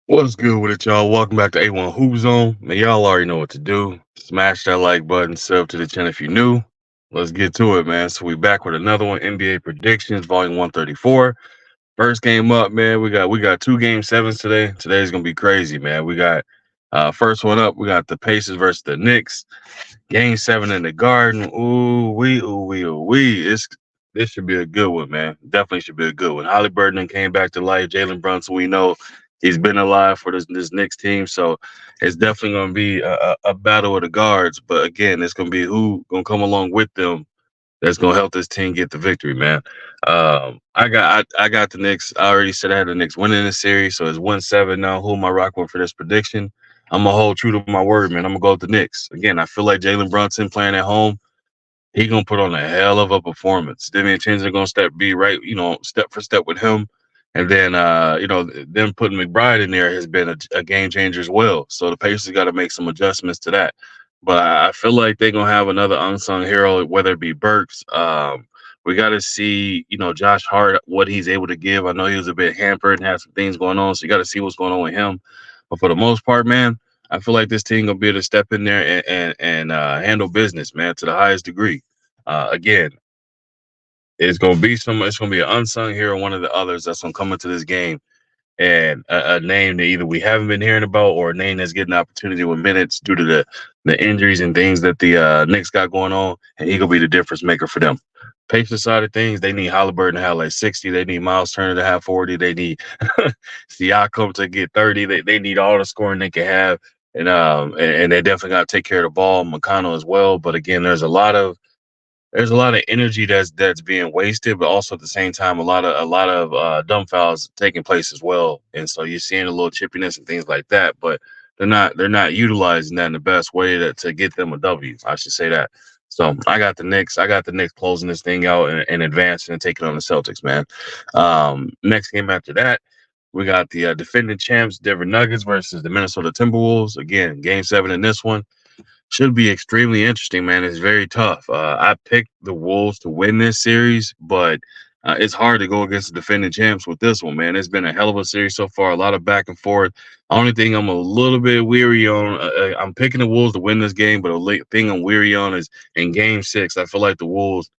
What's good with it, y'all? Welcome back to A1 Hoop Zone. Man, y'all already know what to do. Smash that like button, sub to the channel if you're new. Let's get to it, man. So we back with another one, NBA predictions, volume 134. First game up, man. We got two game sevens today. Today's gonna be crazy, man. We got first one up, we got the Pacers versus the Knicks. Game seven in the Garden. Ooh wee. This should be a good one, man. Definitely should be a good one. Halliburton came back to life. Jalen Brunson, we know he's been alive for this Knicks team, so it's definitely going to be a battle of the guards. But again, it's going to be who going to come along with them that's going to help this team get the victory, man. I got the Knicks. I already said I had the Knicks winning this series, so it's 1-7 now. Who am I rocking with for this prediction? I'm gonna hold true to my word, man. I'm gonna go with the Knicks. Again, I feel like Jalen Brunson playing at home, he gonna put on a hell of a performance. Damian Chin's gonna be right, step for step with him. And then them putting McBride in there has been a game changer as well. So the Pacers got to make some adjustments to that. But I feel like they're gonna have another unsung hero, whether it be Burks. We got to see, Josh Hart, what he's able to give. I know he was a bit hampered and had some things going on, so you got to see what's going on with him. But for the most part, man, I feel like this team gonna be able to step in there and handle business, man, to the highest degree. Again, it's gonna be an unsung hero, one of the others that's gonna come into this game, and a name that either we haven't been hearing about or a name that's getting opportunity with minutes due to the injuries and things that the Knicks got going on, and he gonna be the difference maker for them. Pacers side of things, they need Halliburton to have like 60. They need Miles Turner to have 40. They need Siakam to get 30. They need all the scoring they can have. And they definitely got to take care of the ball, McConnell as well. But again, there's a lot of energy that's being wasted, but also at the same time, a lot of dumb fouls taking place as well. And so you're seeing a little chippiness and things like that, but they're not utilizing that in the best way to get them a W. I should say that. So I got the Knicks. I got the Knicks closing this thing out and advancing and taking on the Celtics, man. Next game after that, we got the defending champs Denver Nuggets versus the Minnesota Timberwolves. Again, game seven in this one should be extremely interesting, man. It's very tough. I picked the Wolves to win this series, but it's hard to go against the defending champs with this one, man. It's been a hell of a series so far, a lot of back and forth. The only thing I'm a little bit weary on, I'm picking the Wolves to win this game, but the thing I'm weary on is in game six, I feel like the Wolves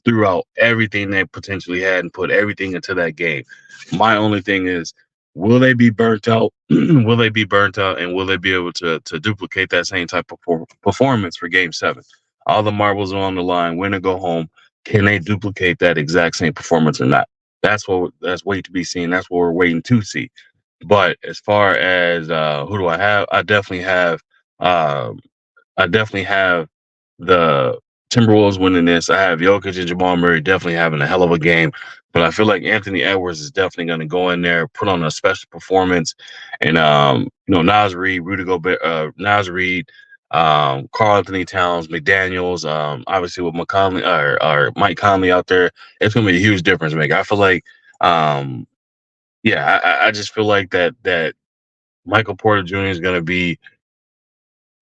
threw out everything they potentially had and put everything into that game. My only thing is, will they be burnt out? Will they be burnt out, and will they be able to duplicate that same type of performance for Game Seven? All the marbles are on the line. Win or go home. Can they duplicate that exact same performance or not? That's wait to be seen. That's what we're waiting to see. But as far as who do I have? Um, I definitely have the Timberwolves winning this. I have Jokic and Jamal Murray definitely having a hell of a game. But I feel like Anthony Edwards is definitely going to go in there, put on a special performance, and Nas Reed, Rudy Gobert, Nas Reed, Carl Anthony Towns, McDaniels, obviously with McConley or Mike Conley out there, it's going to be a huge difference maker. I feel like, yeah, I just feel like that Michael Porter Jr. is going to be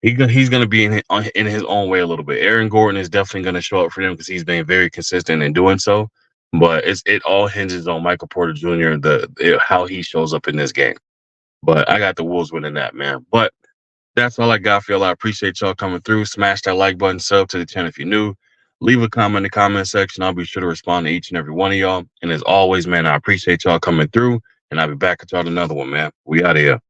he's going to be in his own way a little bit. Aaron Gordon is definitely going to show up for them because he's been very consistent in doing so. But it all hinges on Michael Porter Jr. How he shows up in this game. But I got the Wolves winning that, man. But that's all I got for y'all. I appreciate y'all coming through. Smash that like button, sub to the channel if you're new. Leave a comment in the comment section. I'll be sure to respond to each and every one of y'all. And as always, man, I appreciate y'all coming through. And I'll be back at y'all another one, man. We out of here.